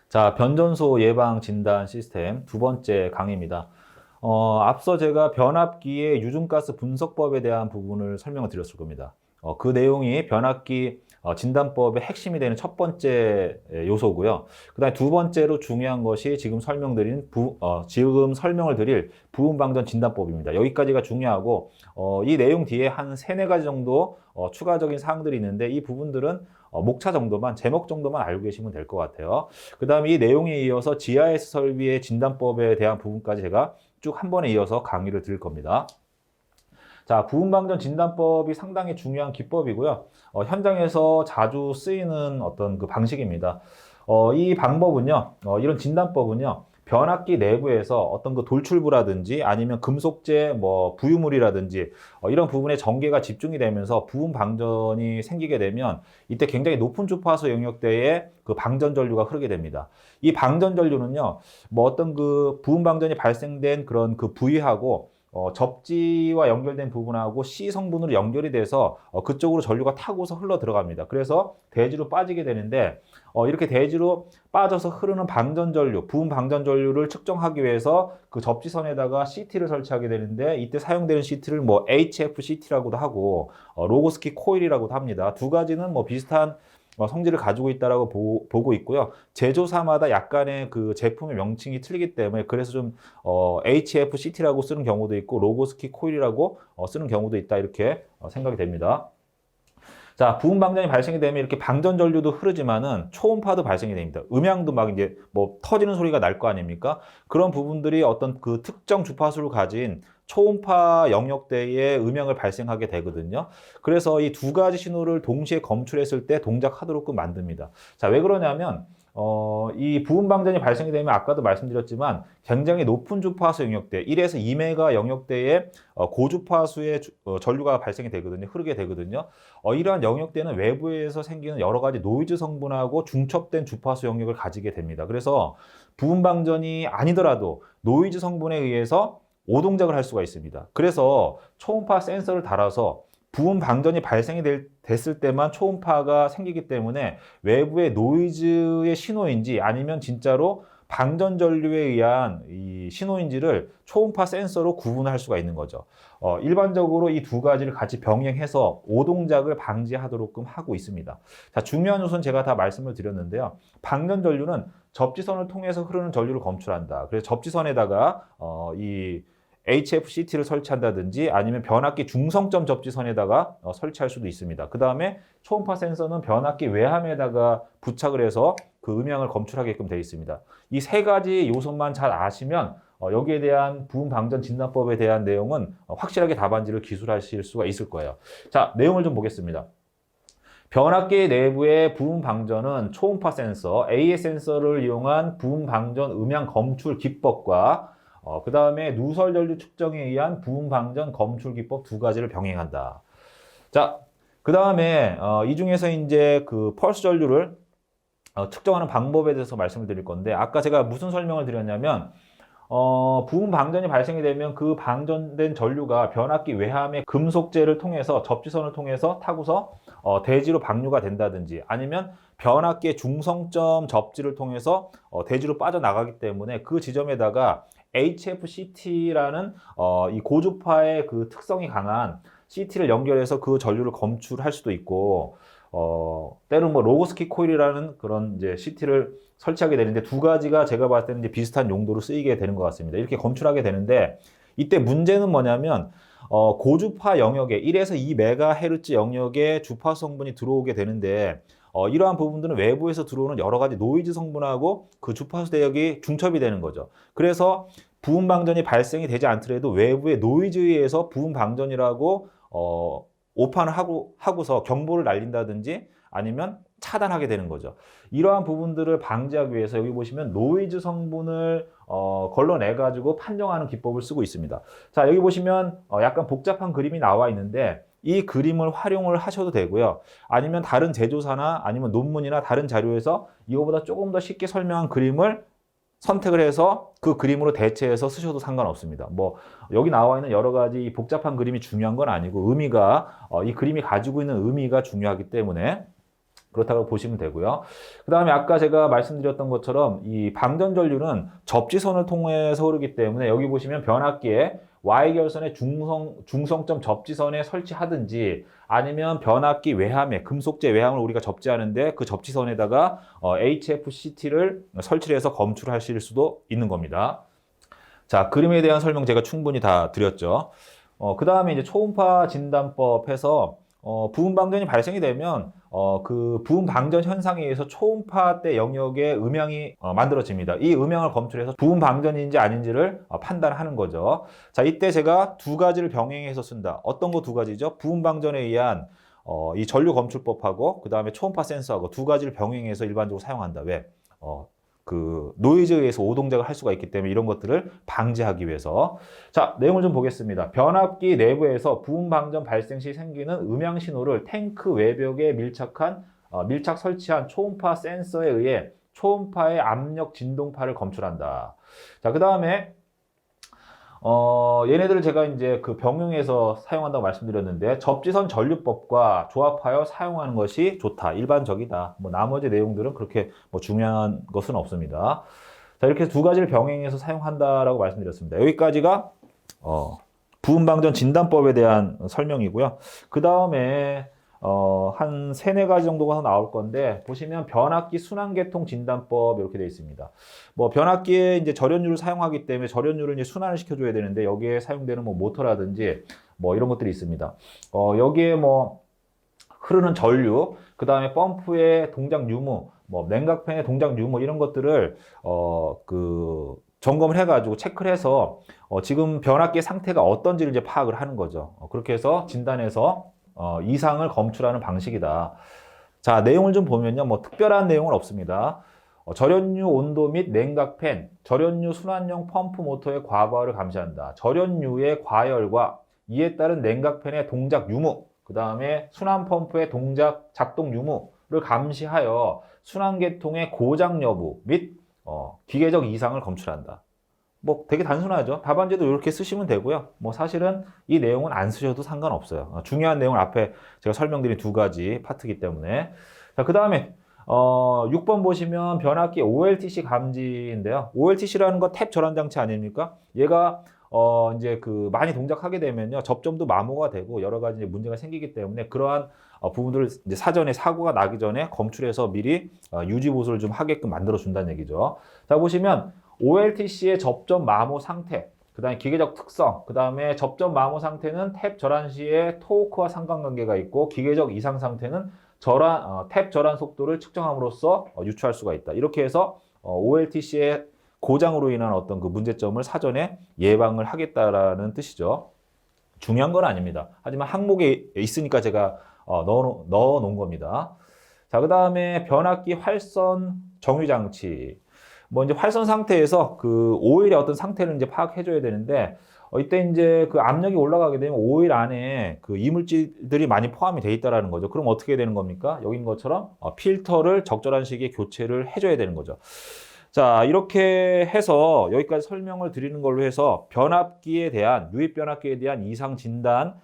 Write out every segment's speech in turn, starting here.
자, 변전소 예방 진단 시스템 두 번째 강의입니다. 앞서 제가 변압기의 유증가스 분석법에 대한 부분을 설명을 드렸을 겁니다. 그 내용이 변압기 진단법의 핵심이 되는 첫 번째 요소고요. 그다음에 두 번째로 중요한 것이 지금 설명을 드릴 부음방전 진단법입니다. 여기까지가 중요하고 이 내용 뒤에 한 세네 가지 정도 추가적인 사항들이 있는데 이 부분들은 목차 정도만, 제목 정도만 알고 계시면 될 것 같아요. 그 다음에 이 내용에 이어서 GIS 설비의 진단법에 대한 부분까지 제가 쭉 한 번에 이어서 강의를 드릴 겁니다. 자, 부음방전 진단법이 상당히 중요한 기법이고요. 현장에서 자주 쓰이는 어떤 그 방식입니다. 이 방법은요, 이런 진단법은요, 변압기 내부에서 어떤 그 돌출부라든지 아니면 금속재, 부유물이라든지 이런 부분에 전기가 집중이 되면서 부음 방전이 생기게 되면 이때 굉장히 높은 주파수 영역대에 그 방전 전류가 흐르게 됩니다. 이 방전 전류는요, 어떤 그 부음 방전이 발생된 그런 그 부위하고 접지와 연결된 부분하고 C 성분으로 연결이 돼서 그쪽으로 전류가 타고서 흘러 들어갑니다. 그래서 대지로 빠지게 되는데 이렇게 대지로 빠져서 흐르는 방전 전류, 부음 방전 전류를 측정하기 위해서 그 접지선에다가 CT를 설치하게 되는데 이때 사용되는 CT를 HFCT라고도 하고 로고스키 코일이라고도 합니다. 두 가지는 비슷한 성질을 가지고 있다라고 보고 있고요. 제조사마다 약간의 그 제품의 명칭이 틀리기 때문에 그래서 좀 HFCT라고 쓰는 경우도 있고 로고스키 코일이라고 쓰는 경우도 있다 이렇게 생각이 됩니다. 자, 부음 방전이 발생이 되면 이렇게 방전 전류도 흐르지만은 초음파도 발생이 됩니다. 음향도 막 이제 터지는 소리가 날 거 아닙니까? 그런 부분들이 어떤 그 특정 주파수를 가진 초음파 영역대의 음향을 발생하게 되거든요. 그래서 이 두 가지 신호를 동시에 검출했을 때 동작하도록 만듭니다. 자, 왜 그러냐면 이 부음 방전이 발생이 되면 아까도 말씀드렸지만 굉장히 높은 주파수 영역대 1에서 2메가 영역대의 고주파수의 전류가 발생이 되거든요. 흐르게 되거든요. 이러한 영역대는 외부에서 생기는 여러 가지 노이즈 성분하고 중첩된 주파수 영역을 가지게 됩니다. 그래서 부음 방전이 아니더라도 노이즈 성분에 의해서 오동작을 할 수가 있습니다. 그래서 초음파 센서를 달아서 부음 방전이 발생이 됐을 때만 초음파가 생기기 때문에 외부의 노이즈의 신호인지 아니면 진짜로 방전 전류에 의한 이 신호인지를 초음파 센서로 구분할 수가 있는 거죠. 일반적으로 이 두 가지를 같이 병행해서 오동작을 방지하도록 하고 있습니다. 자, 중요한 요소는 제가 다 말씀을 드렸는데요. 방전 전류는 접지선을 통해서 흐르는 전류를 검출한다. 그래서 접지선에다가 이 HFCT를 설치한다든지 아니면 변압기 중성점 접지선에다가 설치할 수도 있습니다. 그 다음에 초음파 센서는 변압기 외함에다가 부착을 해서 그 음향을 검출하게끔 되어 있습니다. 이 세 가지 요소만 잘 아시면 여기에 대한 부음 방전 진단법에 대한 내용은 확실하게 답안지를 기술하실 수가 있을 거예요. 자, 내용을 좀 보겠습니다. 변압기 내부의 부음 방전은 초음파 센서, AS 센서를 이용한 부음 방전 음향 검출 기법과 그 다음에 누설 전류 측정에 의한 부음 방전 검출 기법 두 가지를 병행한다. 자, 그 다음에 이 중에서 이제 그 펄스 전류를 측정하는 방법에 대해서 말씀을 드릴 건데 아까 제가 무슨 설명을 드렸냐면 부음 방전이 발생이 되면 그 방전된 전류가 변압기 외함의 금속재를 통해서 접지선을 통해서 타고서 대지로 방류가 된다든지 아니면 변압기의 중성점 접지를 통해서 대지로 빠져나가기 때문에 그 지점에다가 HFCT라는 이 고주파의 그 특성이 강한 CT를 연결해서 그 전류를 검출할 수도 있고 때로는 로고스키 코일이라는 그런 이제 CT를 설치하게 되는데 두 가지가 제가 봤을 때는 이제 비슷한 용도로 쓰이게 되는 것 같습니다. 이렇게 검출하게 되는데 이때 문제는 뭐냐면 고주파 영역에 1에서 2MHz 영역에 주파수 성분이 들어오게 되는데 이러한 부분들은 외부에서 들어오는 여러 가지 노이즈 성분하고 그 주파수 대역이 중첩이 되는 거죠. 그래서 부음 방전이 발생이 되지 않더라도 외부의 노이즈에 의해서 부음 방전이라고 오판을 하고서 경보를 날린다든지 아니면 차단하게 되는 거죠. 이러한 부분들을 방지하기 위해서 여기 보시면 노이즈 성분을 걸러내가지고 판정하는 기법을 쓰고 있습니다. 자, 여기 보시면 약간 복잡한 그림이 나와 있는데 이 그림을 활용을 하셔도 되고요. 아니면 다른 제조사나 아니면 논문이나 다른 자료에서 이거보다 조금 더 쉽게 설명한 그림을 선택을 해서 그 그림으로 대체해서 쓰셔도 상관없습니다. 여기 나와 있는 여러 가지 복잡한 그림이 중요한 건 아니고 이 그림이 가지고 있는 의미가 중요하기 때문에 그렇다고 보시면 되고요. 그 다음에 아까 제가 말씀드렸던 것처럼 이 방전 전류는 접지선을 통해서 흐르기 때문에 여기 보시면 변압기에 Y결선의 중성점 접지선에 설치하든지 아니면 변압기 외함에 금속재 외함을 우리가 접지하는데 그 접지선에다가 HFCT를 설치해서 검출하실 수도 있는 겁니다. 자, 그림에 대한 설명 제가 충분히 다 드렸죠. 그 다음에 이제 초음파 진단법 해서 부분 방전이 발생이 되면 그 부분 방전 현상에 의해서 초음파 대 영역의 음향이 만들어집니다. 이 음향을 검출해서 부분 방전인지 아닌지를 판단하는 거죠. 자, 이때 제가 두 가지를 병행해서 쓴다. 어떤 거 두 가지죠? 부분 방전에 의한 이 전류 검출법하고 그 다음에 초음파 센서하고 두 가지를 병행해서 일반적으로 사용한다. 왜? 그 노이즈에 의해서 오동작을 할 수가 있기 때문에 이런 것들을 방지하기 위해서. 자, 내용을 좀 보겠습니다. 변압기 내부에서 부분 방전 발생 시 생기는 음향 신호를 탱크 외벽에 밀착 설치한 초음파 센서에 의해 초음파의 압력 진동파를 검출한다. 자, 그 다음에 얘네들을 제가 이제 그 병용해서 사용한다고 말씀드렸는데 접지선 전류법과 조합하여 사용하는 것이 좋다. 일반적이다. 뭐 나머지 내용들은 그렇게 뭐 중요한 것은 없습니다. 자, 이렇게 두 가지를 병행해서 사용한다라고 말씀드렸습니다. 여기까지가 부분방전 진단법에 대한 설명이고요. 그 다음에 한 세네 가지 정도가 나올 건데 보시면 변압기 순환계통 진단법 이렇게 되어 있습니다. 뭐 변압기에 이제 절연유를 사용하기 때문에 절연유를 이제 순환을 시켜줘야 되는데 여기에 사용되는 뭐 모터라든지 뭐 이런 것들이 있습니다. 여기에 뭐 흐르는 전류, 그 다음에 펌프의 동작 유무, 뭐 냉각팬의 동작 유무 이런 것들을 점검을 해가지고 체크를 해서 지금 변압기의 상태가 어떤지를 이제 파악을 하는 거죠. 그렇게 해서 진단해서 이상을 검출하는 방식이다. 자, 내용을 좀 보면요. 뭐 특별한 내용은 없습니다. 절연유 온도 및 냉각팬, 절연유 순환용 펌프 모터의 과부하를 감시한다. 절연유의 과열과 이에 따른 냉각팬의 동작 유무, 그 다음에 순환 펌프의 작동 유무를 감시하여 순환계통의 고장 여부 및 기계적 이상을 검출한다. 뭐 되게 단순하죠. 답안지도 이렇게 쓰시면 되고요. 뭐 사실은 이 내용은 안 쓰셔도 상관없어요. 중요한 내용을 앞에 제가 설명드린 두 가지 파트이기 때문에. 자, 그 다음에 6번 보시면 변압기 OLTC 감지인데요. OLTC라는 건 탭 절환 장치 아닙니까? 얘가 이제 많이 동작하게 되면요. 접점도 마모가 되고 여러 가지 이제 문제가 생기기 때문에 그러한 부분들을 이제 사전에 사고가 나기 전에 검출해서 미리 유지 보수를 좀 하게끔 만들어 준다는 얘기죠. 자, 보시면 OLTC의 접점 마모 상태, 그 다음에 기계적 특성, 그 다음에 접점 마모 상태는 탭 절환 시의 토크와 상관관계가 있고 기계적 이상 상태는 탭 절환 속도를 측정함으로써 유추할 수가 있다. 이렇게 해서 OLTC의 고장으로 인한 어떤 그 문제점을 사전에 예방을 하겠다라는 뜻이죠. 중요한 건 아닙니다. 하지만 항목에 있으니까 제가 넣어 놓은 겁니다. 자, 그 다음에 변압기 활선 정유 장치. 뭐 이제 활선 상태에서 그 오일의 어떤 상태를 이제 파악해 줘야 되는데 이때 이제 그 압력이 올라가게 되면 오일 안에 그 이물질들이 많이 포함이 돼 있다라는 거죠. 그럼 어떻게 되는 겁니까? 여긴 것처럼 필터를 적절한 시기에 교체를 해줘야 되는 거죠. 자, 이렇게 해서 여기까지 설명을 드리는 걸로 해서 유입 변압기에 대한 이상 진단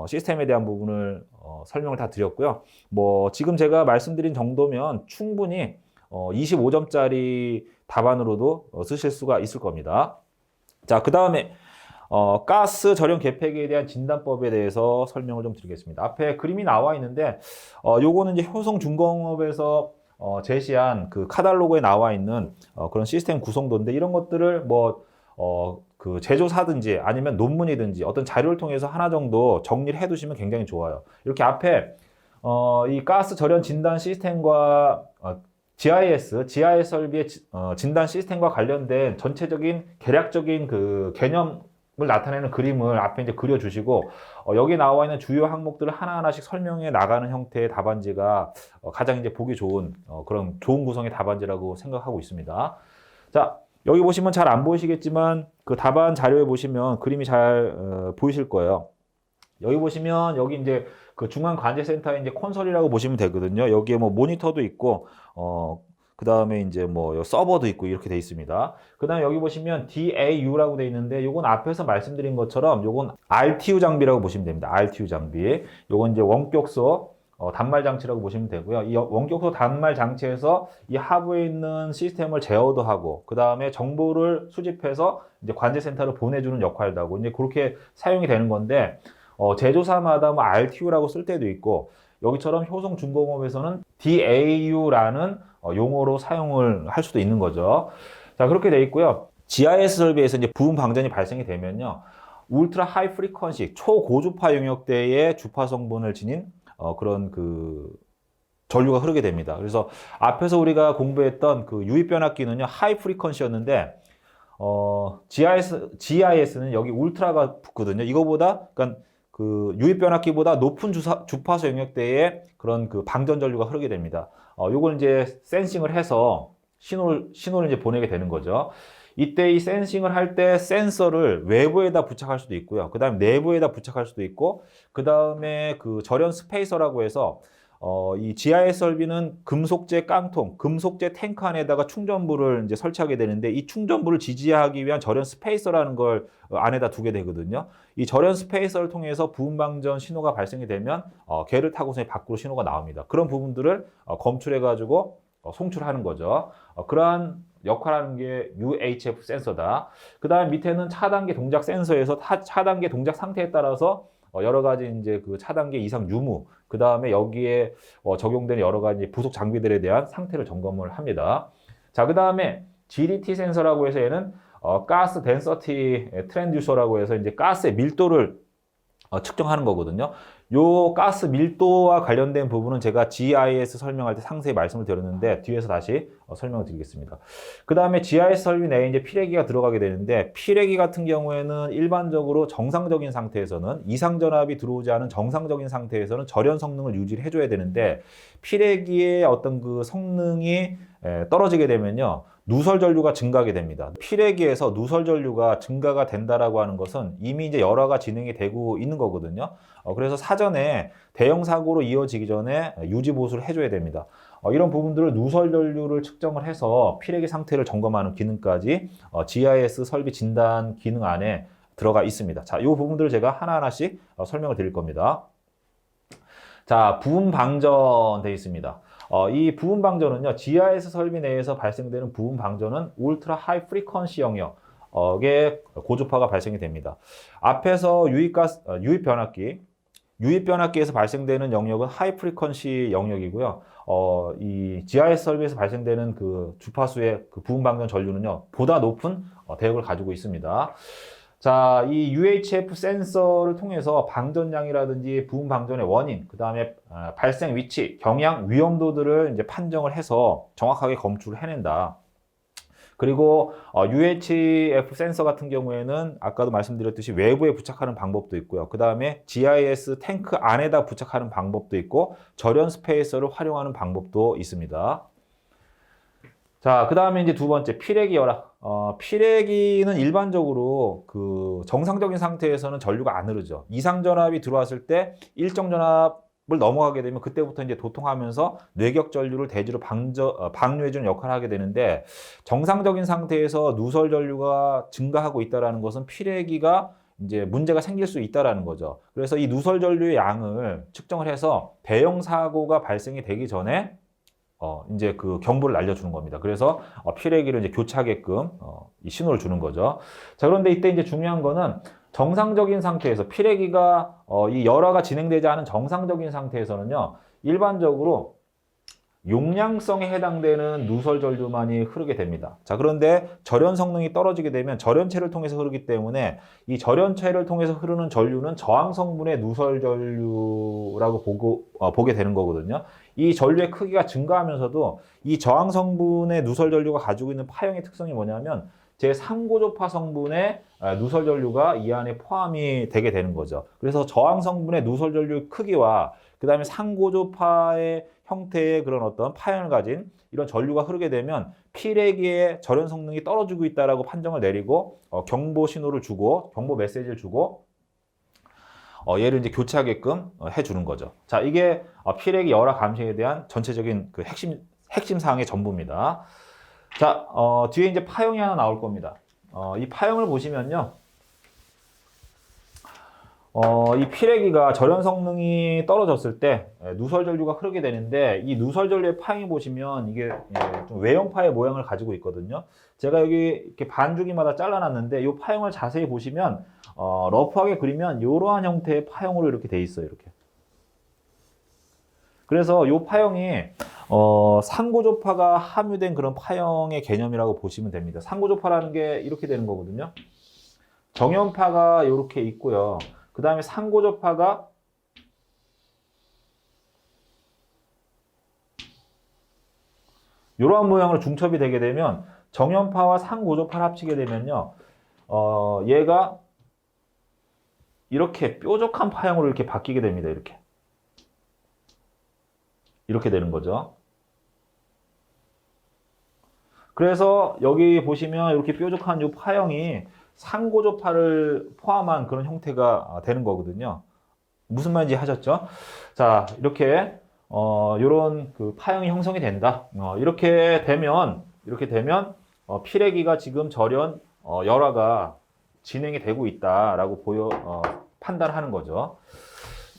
시스템에 대한 부분을 설명을 다 드렸고요. 뭐 지금 제가 말씀드린 정도면 충분히 25점짜리 답안으로도 쓰실 수가 있을 겁니다. 자, 그 다음에 가스 절연 계폐기에 대한 진단법에 대해서 설명을 좀 드리겠습니다. 앞에 그림이 나와 있는데 요거는 이제 효성중공업에서 제시한 그 카탈로그에 나와 있는 그런 시스템 구성도인데 이런 것들을 뭐 그 제조사든지 아니면 논문이든지 어떤 자료를 통해서 하나 정도 정리를 해두시면 굉장히 좋아요. 이렇게 앞에 이 가스 절연 진단 시스템과 GIS 설비의 진단 시스템과 관련된 전체적인 계략적인 그 개념을 나타내는 그림을 앞에 이제 그려주시고 여기 나와 있는 주요 항목들을 하나하나씩 설명해 나가는 형태의 답안지가 가장 이제 보기 좋은 그런 좋은 구성의 답안지라고 생각하고 있습니다. 자, 여기 보시면 잘 안 보이시겠지만 그 답안 자료에 보시면 그림이 잘 보이실 거예요. 여기 보시면 여기 이제 그 중앙 관제센터에 이제 콘솔이라고 보시면 되거든요. 여기에 뭐 모니터도 있고 그 다음에 이제 뭐 서버도 있고 이렇게 돼 있습니다. 그 다음에 여기 보시면 DAU라고 돼 있는데 요건 앞에서 말씀드린 것처럼 요건 RTU 장비라고 보시면 됩니다. RTU 장비. 요건 이제 원격소 단말 장치라고 보시면 되고요. 이 원격소 단말 장치에서 이 하부에 있는 시스템을 제어도 하고, 그 다음에 정보를 수집해서 이제 관제센터로 보내주는 역할도 하고, 이제 그렇게 사용이 되는 건데, 제조사마다 뭐 RTU라고 쓸 때도 있고, 여기처럼 효성중공업에서는 DAU라는 용어로 사용을 할 수도 있는 거죠. 자, 그렇게 돼 있고요. GIS 설비에서 이제 부분 방전이 발생이 되면요, 울트라 하이 프리퀀시 초고주파 용역대의 주파 성분을 지닌 그런 그 전류가 흐르게 됩니다. 그래서 앞에서 우리가 공부했던 그 유입 변압기는요, 하이 프리퀀시였는데 GIS는 여기 울트라가 붙거든요. 이거보다 그러니까 그 유입 변압기보다 높은 주파수 영역대에 그런 그 방전 전류가 흐르게 됩니다. 요걸 이제 센싱을 해서 신호를 이제 보내게 되는 거죠. 이때 이 센싱을 할 때 센서를 외부에다 부착할 수도 있고요. 그 다음에 내부에다 부착할 수도 있고, 그 다음에 그 절연 스페이서라고 해서 이 GIS 설비는 금속재 깡통, 금속재 탱크 안에다가 충전부를 이제 설치하게 되는데, 이 충전부를 지지하기 위한 절연 스페이서라는 걸 안에다 두게 되거든요. 이 절연 스페이서를 통해서 부분방전 신호가 발생이 되면 걔를 타고서 밖으로 신호가 나옵니다. 그런 부분들을 검출해가지고 송출하는 거죠. 그러한 역할하는 게 UHF 센서다. 그 다음 밑에는 차단계 동작 센서에서 차단계 동작 상태에 따라서 여러 가지 이제 그 차단계 이상 유무, 그 다음에 여기에 적용되는 여러 가지 부속 장비들에 대한 상태를 점검을 합니다. 자, 그 다음에 GDT 센서라고 해서 얘는 가스 덴서티 트랜듀서라고 해서 이제 가스의 밀도를 측정하는 거거든요. 요 가스 밀도와 관련된 부분은 제가 GIS 설명할 때 상세히 말씀을 드렸는데, 뒤에서 다시 설명을 드리겠습니다. 그 다음에 GIS 설비 내에 이제 피레기가 들어가게 되는데, 피레기 같은 경우에는 일반적으로 정상적인 상태에서는, 이상전압이 들어오지 않은 정상적인 상태에서는 절연 성능을 유지를 해줘야 되는데, 피레기의 어떤 그 성능이 떨어지게 되면요, 누설 전류가 증가하게 됩니다. 피레기에서 누설 전류가 증가가 된다라고 하는 것은 이미 이제 열화가 진행이 되고 있는 거거든요. 그래서 사전에 대형 사고로 이어지기 전에 유지 보수를 해줘야 됩니다. 이런 부분들을 누설 전류를 측정을 해서 피레기 상태를 점검하는 기능까지 GIS 설비 진단 기능 안에 들어가 있습니다. 자, 이 부분들을 제가 하나하나씩 설명을 드릴 겁니다. 자, 부분 방전 되어 있습니다. 이 부분 방전은요, GIS 설비 내에서 발생되는 부분 방전은 울트라 하이 프리퀀시 영역의 고주파가 발생이 됩니다. 앞에서 유입 변압기에서 발생되는 영역은 하이 프리퀀시 영역이고요. 이 GIS 설비에서 발생되는 그 주파수의 그 부분 방전 전류는요, 보다 높은 대역을 가지고 있습니다. 자, 이 UHF 센서를 통해서 방전량이라든지 부분 방전의 원인, 그 다음에 발생 위치, 경향, 위험도들을 이제 판정을 해서 정확하게 검출을 해낸다. 그리고 UHF 센서 같은 경우에는 아까도 말씀드렸듯이 외부에 부착하는 방법도 있고요. 그 다음에 GIS 탱크 안에다 부착하는 방법도 있고, 절연 스페이서를 활용하는 방법도 있습니다. 자, 그 다음에 이제 두 번째, 피레기 열화. 피레기는 일반적으로 그 정상적인 상태에서는 전류가 안 흐르죠. 이상 전압이 들어왔을 때 일정 전압을 넘어가게 되면 그때부터 이제 도통하면서 뇌격 전류를 대지로 방류해주는 역할을 하게 되는데, 정상적인 상태에서 누설 전류가 증가하고 있다는 것은 피레기가 이제 문제가 생길 수 있다라는 거죠. 그래서 이 누설 전류의 양을 측정을 해서 대형 사고가 발생이 되기 전에 이제 그 경보를 날려주는 겁니다. 그래서 피레기를 이제 교차하게끔 이 신호를 주는 거죠. 자, 그런데 이때 이제 중요한 거는 정상적인 상태에서 피레기가 이 열화가 진행되지 않은 정상적인 상태에서는요, 일반적으로 용량성에 해당되는 누설 전류만이 흐르게 됩니다. 자, 그런데 절연 성능이 떨어지게 되면 절연체를 통해서 흐르기 때문에 이 절연체를 통해서 흐르는 전류는 저항 성분의 누설 전류라고 보게 되는 거거든요. 이 전류의 크기가 증가하면서도 이 저항 성분의 누설 전류가 가지고 있는 파형의 특성이 뭐냐면, 제3고주파 성분의 누설 전류가 이 안에 포함이 되게 되는 거죠. 그래서 저항 성분의 누설 전류의 크기와 그 다음에 상고주파의 형태의 그런 어떤 파형을 가진 이런 전류가 흐르게 되면 피레기의 절연 성능이 떨어지고 있다라고 판정을 내리고 경보 신호를 주고, 경보 메시지를 주고 얘를 이제 교체하게끔 해주는 거죠. 자, 이게 피레기 열화 감시에 대한 전체적인 그 핵심 사항의 전부입니다. 자, 뒤에 이제 파형이 하나 나올 겁니다. 이 파형을 보시면요, 이 피레기가 절연 성능이 떨어졌을 때 누설 전류가 흐르게 되는데, 이 누설 전류의 파형이 보시면 이게 좀 외형파의 모양을 가지고 있거든요. 제가 여기 이렇게 반주기마다 잘라놨는데 이 파형을 자세히 보시면 러프하게 그리면 이러한 형태의 파형으로 이렇게 돼 있어요. 이렇게. 그래서 이 파형이 상고조파가 함유된 그런 파형의 개념이라고 보시면 됩니다. 상고조파라는 게 이렇게 되는 거거든요. 정연파가 이렇게 있고요. 그 다음에 상고조파가 이러한 모양으로 중첩이 되게 되면 정연파와 상고조파를 합치게 되면요, 얘가 이렇게 뾰족한 파형으로 이렇게 바뀌게 됩니다. 이렇게 되는 거죠. 그래서 여기 보시면 이렇게 뾰족한 이 파형이 상고조파를 포함한 그런 형태가 되는 거거든요. 무슨 말인지 하셨죠? 자, 이렇게 이런 그 파형이 형성이 된다. 이렇게 되면 피레기가 지금 절연 열화가 진행이 되고 있다라고 판단하는 거죠.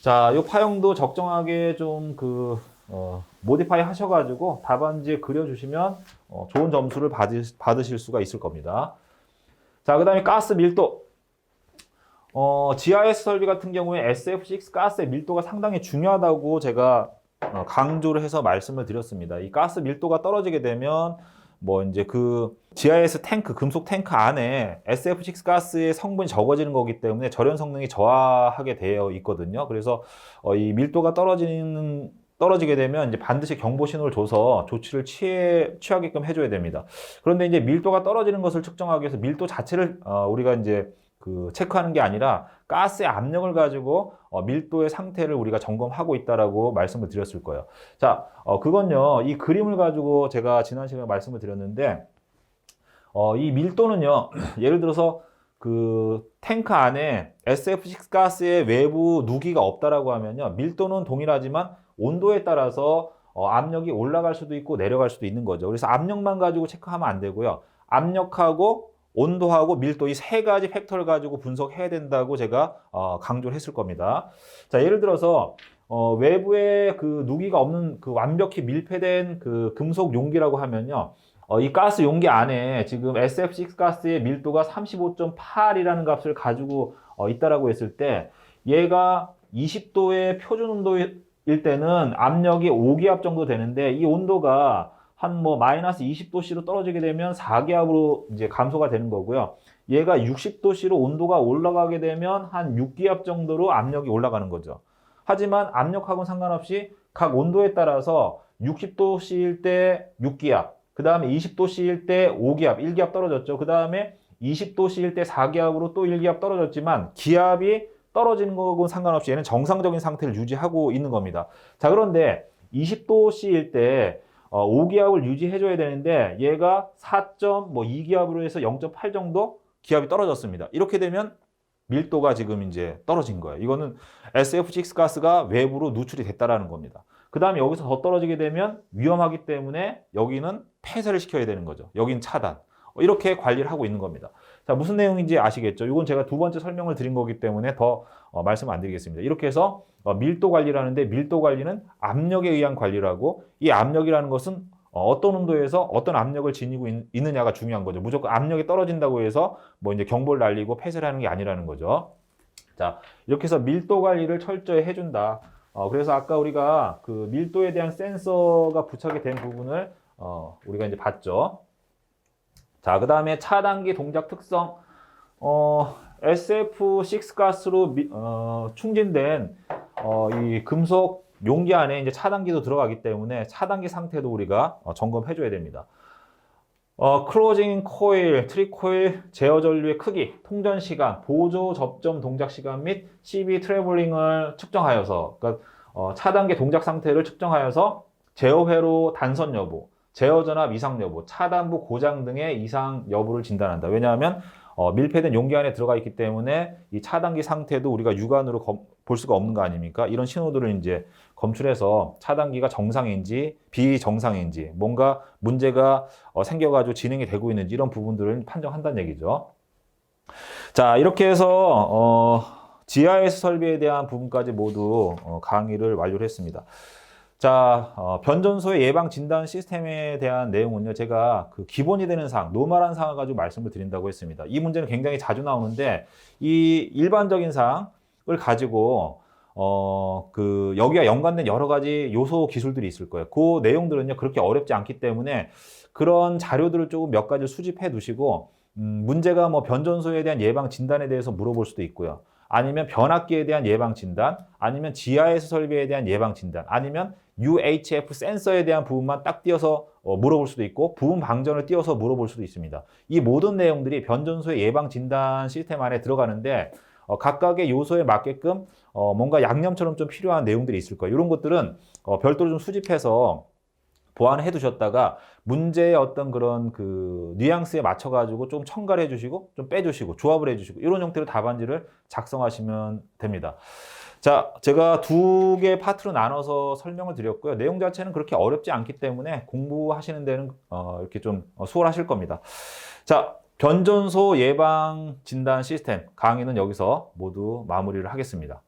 자, 이 파형도 적정하게 좀 모디파이 하셔가지고 답안지에 그려주시면 좋은 점수를 받으실 수가 있을 겁니다. 자, 그 다음에 가스 밀도. GIS 설비 같은 경우에 SF6 가스의 밀도가 상당히 중요하다고 제가 강조를 해서 말씀을 드렸습니다. 이 가스 밀도가 떨어지게 되면 이제 GIS 탱크, 금속 탱크 안에 SF6 가스의 성분이 적어지는 거기 때문에 절연 성능이 저하하게 되어 있거든요. 그래서 이 밀도가 떨어지게 되면 이제 반드시 경보 신호를 줘서 조치를 취하게끔 해줘야 됩니다. 그런데 이제 밀도가 떨어지는 것을 측정하기 위해서 밀도 자체를 우리가 이제 체크하는 게 아니라 가스의 압력을 가지고 밀도의 상태를 우리가 점검하고 있다라고 말씀을 드렸을 거예요. 자, 그건요, 이 그림을 가지고 제가 지난 시간에 말씀을 드렸는데, 이 밀도는요, 예를 들어서 탱크 안에 SF6 가스의 외부 누기가 없다라고 하면요, 밀도는 동일하지만 온도에 따라서 압력이 올라갈 수도 있고 내려갈 수도 있는 거죠. 그래서 압력만 가지고 체크하면 안 되고요. 압력하고 온도하고 밀도 이 세 가지 팩터를 가지고 분석해야 된다고 제가 강조를 했을 겁니다. 자, 예를 들어서 외부에 누기가 없는 완벽히 밀폐된 금속 용기라고 하면요. 이 가스 용기 안에 지금 SF6 가스의 밀도가 35.8이라는 값을 가지고 있다라고 했을 때, 얘가 20도의 표준 온도일 때는 압력이 5기압 정도 되는데, 이 온도가 한 마이너스 20도씨로 떨어지게 되면 4기압으로 이제 감소가 되는 거고요. 얘가 60도씨로 온도가 올라가게 되면 한 6기압 정도로 압력이 올라가는 거죠. 하지만 압력하고는 상관없이 각 온도에 따라서 60도씨일 때 6기압, 그 다음에 20도씨일 때 5기압, 1기압 떨어졌죠. 그 다음에 20도씨일 때 4기압으로 또 1기압 떨어졌지만 기압이 떨어지는 거하고는 상관없이 얘는 정상적인 상태를 유지하고 있는 겁니다. 자, 그런데 20도씨일 때 5기압을 유지해줘야 되는데 얘가 4.2기압으로 해서 0.8 정도 기압이 떨어졌습니다. 이렇게 되면 밀도가 지금 이제 떨어진 거예요. 이거는 SF6 가스가 외부로 누출이 됐다라는 겁니다. 그 다음에 여기서 더 떨어지게 되면 위험하기 때문에 여기는 폐쇄를 시켜야 되는 거죠. 여기는 차단. 이렇게 관리를 하고 있는 겁니다. 자, 무슨 내용인지 아시겠죠? 이건 제가 두 번째 설명을 드린 거기 때문에 더 말씀 안 드리겠습니다. 이렇게 해서 밀도 관리를 하는데, 밀도 관리는 압력에 의한 관리라고, 이 압력이라는 것은 어떤 온도에서 어떤 압력을 지니고 있느냐가 중요한 거죠. 무조건 압력이 떨어진다고 해서 이제 경보를 날리고 폐쇄를 하는 게 아니라는 거죠. 자, 이렇게 해서 밀도 관리를 철저히 해준다. 그래서 아까 우리가 밀도에 대한 센서가 부착이 된 부분을 우리가 이제 봤죠. 자, 그 다음에 차단기 동작 특성. SF6 가스로 충진된 이 금속 용기 안에 이제 차단기도 들어가기 때문에 차단기 상태도 우리가 점검해 줘야 됩니다. 클로징 코일, 트리 코일, 제어 전류의 크기, 통전 시간, 보조 접점 동작 시간 및 CB 트래블링을 측정하여서, 그러니까 차단기 동작 상태를 측정하여서 제어 회로 단선 여부, 제어 전압 이상 여부, 차단부 고장 등의 이상 여부를 진단한다. 왜냐하면 밀폐된 용기 안에 들어가 있기 때문에 이 차단기 상태도 우리가 육안으로 볼 수가 없는 거 아닙니까? 이런 신호들을 이제 검출해서 차단기가 정상인지 비정상인지, 뭔가 문제가 생겨가지고 진행이 되고 있는지, 이런 부분들을 판정한다는 얘기죠. 자, 이렇게 해서 GIS 설비에 대한 부분까지 모두 강의를 완료를 했습니다. 자, 변전소의 예방 진단 시스템에 대한 내용은요, 제가 그 기본이 되는 사항, 노멀한 사항을 가지고 말씀을 드린다고 했습니다. 이 문제는 굉장히 자주 나오는데, 이 일반적인 사항을 가지고, 여기와 연관된 여러 가지 요소 기술들이 있을 거예요. 그 내용들은요, 그렇게 어렵지 않기 때문에 그런 자료들을 조금 몇 가지 수집해 두시고, 문제가 뭐 변전소에 대한 예방 진단에 대해서 물어볼 수도 있고요. 아니면 변압기에 대한 예방 진단, 아니면 GIS 설비에 대한 예방 진단, 아니면 UHF 센서에 대한 부분만 딱 띄어서 물어볼 수도 있고 부분 방전을 띄어서 물어볼 수도 있습니다. 이 모든 내용들이 변전소의 예방 진단 시스템 안에 들어가는데 각각의 요소에 맞게끔 뭔가 양념처럼 좀 필요한 내용들이 있을 거예요. 이런 것들은 별도로 좀 수집해서 보완해 두셨다가 문제의 어떤 그런 그 뉘앙스에 맞춰 가지고 좀 첨가를 해 주시고 좀 빼 주시고 조합을 해 주시고 이런 형태로 답안지를 작성하시면 됩니다. 자, 제가 두 개 파트로 나눠서 설명을 드렸고요. 내용 자체는 그렇게 어렵지 않기 때문에 공부하시는 데는 이렇게 좀 수월하실 겁니다. 자, 변전소 예방 진단 시스템 강의는 여기서 모두 마무리를 하겠습니다.